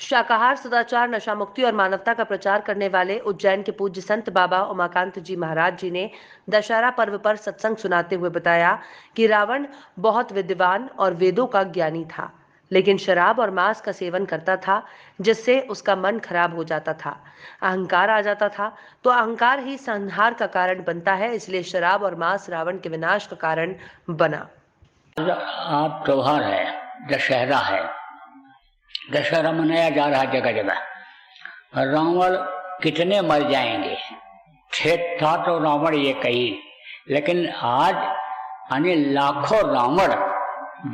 शाकाहार, सदाचार, नशा मुक्ति और मानवता का प्रचार करने वाले उज्जैन के पूज्य संत बाबा उमाकांत जी महाराज जी ने दशहरा पर्व पर सत्संग सुनाते हुए बताया कि रावण बहुत विद्वान और वेदों का ज्ञानी था, लेकिन शराब और मांस का सेवन करता था, जिससे उसका मन खराब हो जाता था, अहंकार आ जाता था। तो अहंकार ही संहार का कारण बनता है, इसलिए शराब और मांस रावण के विनाश का कारण बना। आज त्योहार है, दशहरा है। दशहरा मनाया जा रहा है जगह जगह। रावण कितने मर जाएंगे, था तो रावण ये कही, लेकिन आज यानी लाखों रावण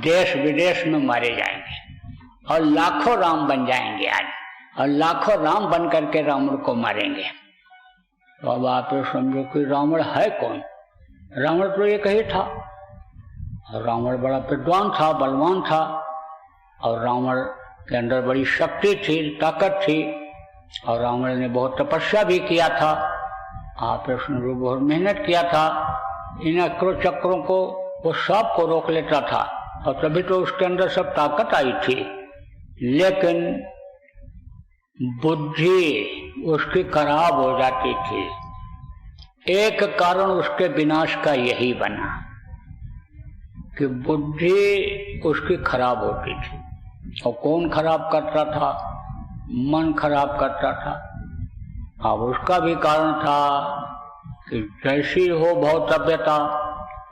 देश विदेश में मारे जाएंगे और लाखों राम बन जाएंगे आज, और लाखों राम बन करके रावण को मारेंगे। तो अब आप समझो कि रावण है कौन? रावण तो एक ही था। रावण बड़ा विद्वान था, बलवान था, और रावण के अंदर बड़ी शक्ति थी, ताकत थी, और रावण ने बहुत तपस्या भी किया था। आप बहुत मेहनत किया था। इन अक्रों चक्रों को वो सब को रोक लेता था, और तभी तो उसके अंदर सब ताकत आई थी। लेकिन बुद्धि उसकी खराब हो जाती थी। एक कारण उसके विनाश का यही बना कि बुद्धि उसकी खराब होती थी। और कौन खराब करता था? मन खराब करता था। अब उसका भी कारण था कि जैसी हो भौतव्यता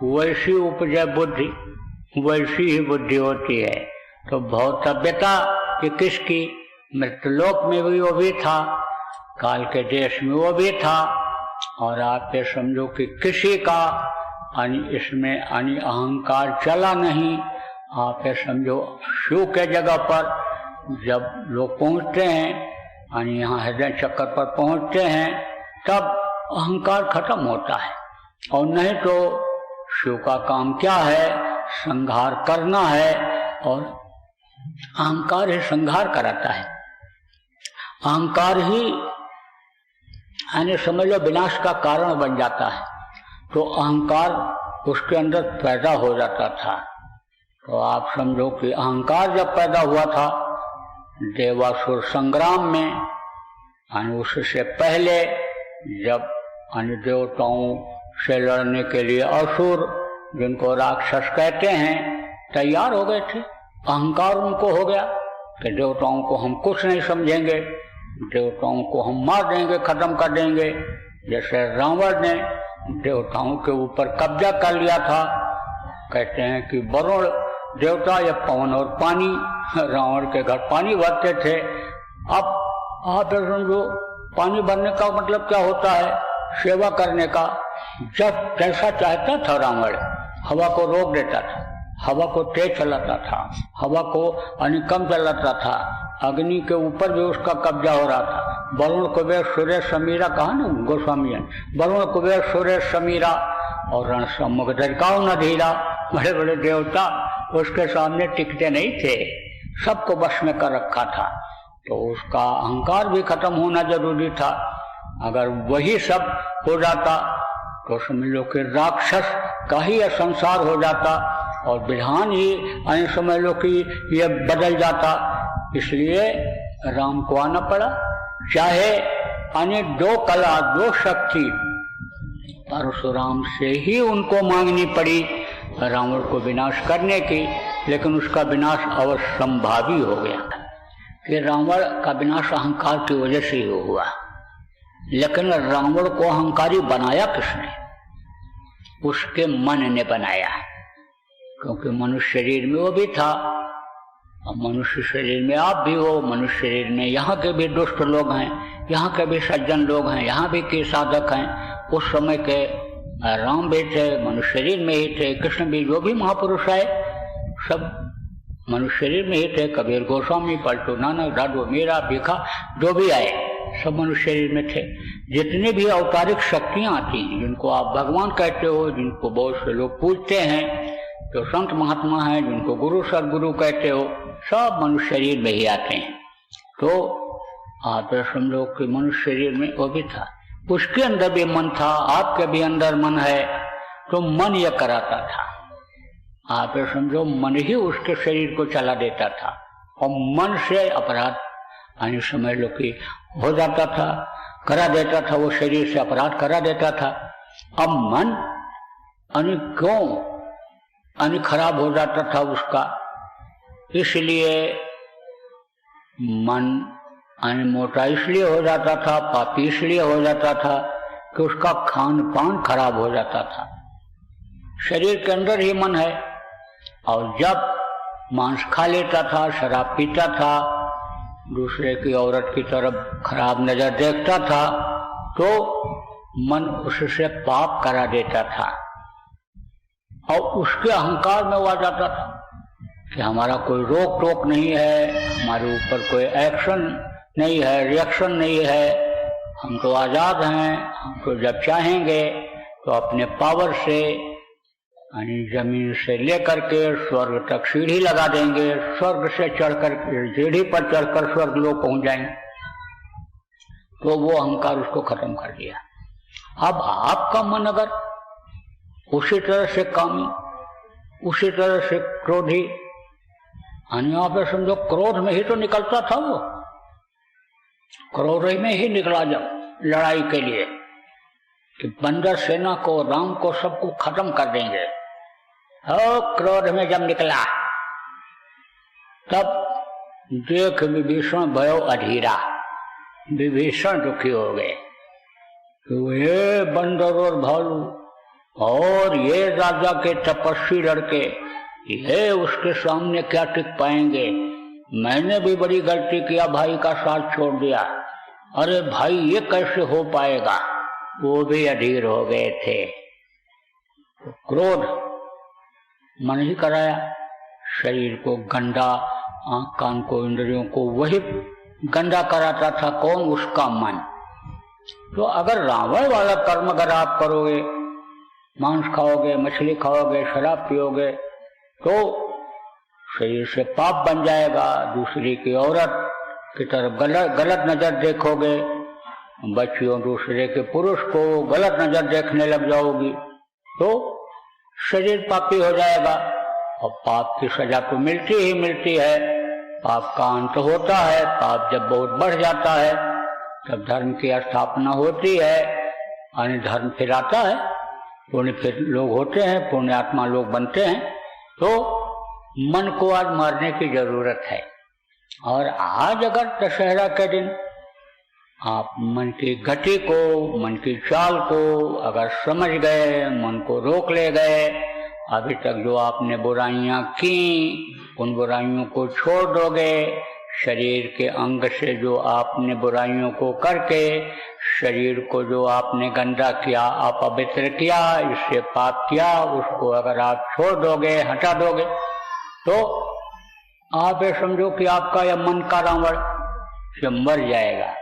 वैसी उपजे बुद्धि, वैसी ही बुद्धि होती है। तो भौतव्यता कि किसकी? मृतलोक में भी वो भी था, काल के देश में वो भी था, और आप ये समझो कि किसी का इसमें अहंकार चला नहीं। आप ये समझो शिव के जगह पर जब लोग पहुंचते हैं, यहाँ हृदय चक्र पर पहुंचते हैं, तब अहंकार खत्म होता है। और नहीं तो शिव का काम क्या है? संहार करना है, और अहंकार ही संहार कराता है। अहंकार ही समझ लो विनाश का कारण बन जाता है। तो अहंकार उसके अंदर पैदा हो जाता था। तो आप समझो कि अहंकार जब पैदा हुआ था देवासुर संग्राम में, उससे पहले जब देवताओं से लड़ने के लिए असुर, जिनको राक्षस कहते हैं, तैयार हो गए थे। अहंकार उनको हो गया कि देवताओं को हम कुछ नहीं समझेंगे, देवताओं को हम मार देंगे, खत्म कर देंगे। जैसे रावण ने देवताओं के ऊपर कब्जा कर लिया था। कहते हैं कि वरुण देवता या पवन और पानी, रावण के घर पानी भरते थे। अब आप समझो पानी भरने का मतलब क्या होता है? सेवा करने का। जब जैसा चाहता था रावण हवा को रोक देता था, हवा को तेज चलाता था, हवा को कम चलाता था। अग्नि के ऊपर भी उसका कब्जा हो रहा था। वरुण कुबेर सूर्य समीरा, कहा ना गोस्वामी, वरुण कुबेर सूर्य समीरा और रण सम्मुख दरकाओ न धीरा। बड़े बड़े देवता उसके सामने टिकते नहीं थे, सबको वश में कर रखा था। तो उसका अहंकार भी खत्म होना जरूरी था। अगर वही सब हो जाता तो समझ लो कि राक्षस का ही संसार हो जाता, और विधान ही समझ लो कि ये बदल जाता। इसलिए राम को आना पड़ा। चाहे दो कला दो शक्ति परशुराम से ही उनको मांगनी पड़ी रावण को विनाश करने की, लेकिन उसका विनाश अवश्यंभावी हो गया कि रावण का विनाश अहंकार की वजह से ही हुआ। लेकिन रावण को अहंकारी बनाया किसने? उसके मन ने बनाया, क्योंकि मनुष्य शरीर में वो भी था, और मनुष्य शरीर में आप भी हो। मनुष्य शरीर में यहाँ के भी दुष्ट लोग हैं, यहाँ के भी सज्जन लोग हैं, यहाँ भी के साधक हैं। उस समय के राम भी थे, मनुष्य शरीर में ही थे। कृष्ण भी, जो भी महापुरुष आए सब मनुष्य शरीर में ही थे। कबीर, गोस्वामी, पलटू, नानक, दादू, मीरा, भिखा, जो भी आए सब मनुष्य शरीर में थे। जितनी भी अवतारिक शक्तियां आती हैं, जिनको आप भगवान कहते हो, जिनको बहुत से लोग पूजते हैं, जो संत महात्मा हैं, जिनको गुरु सदगुरु कहते हो, सब मनुष्य शरीर में ही आते हैं। तो आप समझो कि मनुष्य शरीर में वो भी था, उसके अंदर भी मन था, आपके भी अंदर मन है। तो मन यह कराता था। आप समझो मन ही उसके शरीर को चला देता था, और मन से अपराध यानी समझ लो कि हो जाता था, करा देता था, वो शरीर से अपराध करा देता था। अब मन यानी क्यों यानी खराब हो जाता था उसका, इसलिए मन यानी मोटा इसलिए हो जाता था, पापी इसलिए हो जाता था कि उसका खान पान खराब हो जाता था। शरीर के अंदर ही मन है, और जब मांस खा लेता था, शराब पीता था, दूसरे की औरत की तरफ खराब नजर देखता था, तो मन उससे पाप करा देता था और उसके अहंकार में वो आ जाता था कि हमारा कोई रोक टोक नहीं है, हमारे ऊपर कोई एक्शन नहीं है, रिएक्शन नहीं है, हम तो आजाद हैं, हम तो जब चाहेंगे तो अपने पावर से यानी जमीन से लेकर के स्वर्ग तक सीढ़ी लगा देंगे, स्वर्ग से चढ़कर सीढ़ी पर चढ़कर स्वर्ग लोग पहुंच जाएंगे। तो वो अहंकार उसको खत्म कर दिया। अब आपका मन अगर उसी तरह से कामी, उसी तरह से क्रोधी, यानी आप समझो क्रोध में ही तो निकलता था, वो क्रोध में ही निकला जब लड़ाई के लिए कि बंदर सेना को, राम को, सबको खत्म कर देंगे। क्रोध में जब निकला तब देख विभीषण भयो अधीरा, विभीषण दुखी हो गए तो ये बंदर और भालू और ये राजा के तपस्वी लड़के, ये उसके सामने क्या टिक पाएंगे। मैंने भी बड़ी गलती किया, भाई का साथ छोड़ दिया, अरे भाई ये कैसे हो पाएगा। वो भी अधीर हो गए थे। तो क्रोध मन ही कराया, शरीर को गंदा, आंख कान को, इंद्रियों को वही गंदा कराता था। कौन? उसका मन। तो अगर रावण वाला कर्म अगर आप करोगे, मांस खाओगे, मछली खाओगे, शराब पियोगे, तो शरीर से पाप बन जाएगा। दूसरी की औरत की तरफ गलत नजर देखोगे, बच्चियों दूसरे के पुरुष को गलत नजर देखने लग जाओगी, तो शरीर पापी हो जाएगा। और पाप की सजा तो मिलती ही मिलती है, पाप का अंत होता है। पाप जब बहुत बढ़ जाता है तब धर्म की स्थापना होती है, यानी धर्म फिर आता है, पुण्य फिर लोग होते हैं, पुण्य आत्मा लोग बनते हैं। तो मन को आज मारने की जरूरत है। और आज अगर दशहरा के दिन आप मन की गति को, मन की चाल को अगर समझ गए, मन को रोक ले गए, अभी तक जो आपने बुराइयां की उन बुराइयों को छोड़ दोगे, शरीर के अंग से जो आपने बुराइयों को करके शरीर को जो आपने गंदा किया, अपवित्र किया, इससे पाप किया, उसको अगर आप छोड़ दोगे, हटा दोगे, तो आप ये समझो कि आपका यह मन का रावण ये मर जाएगा।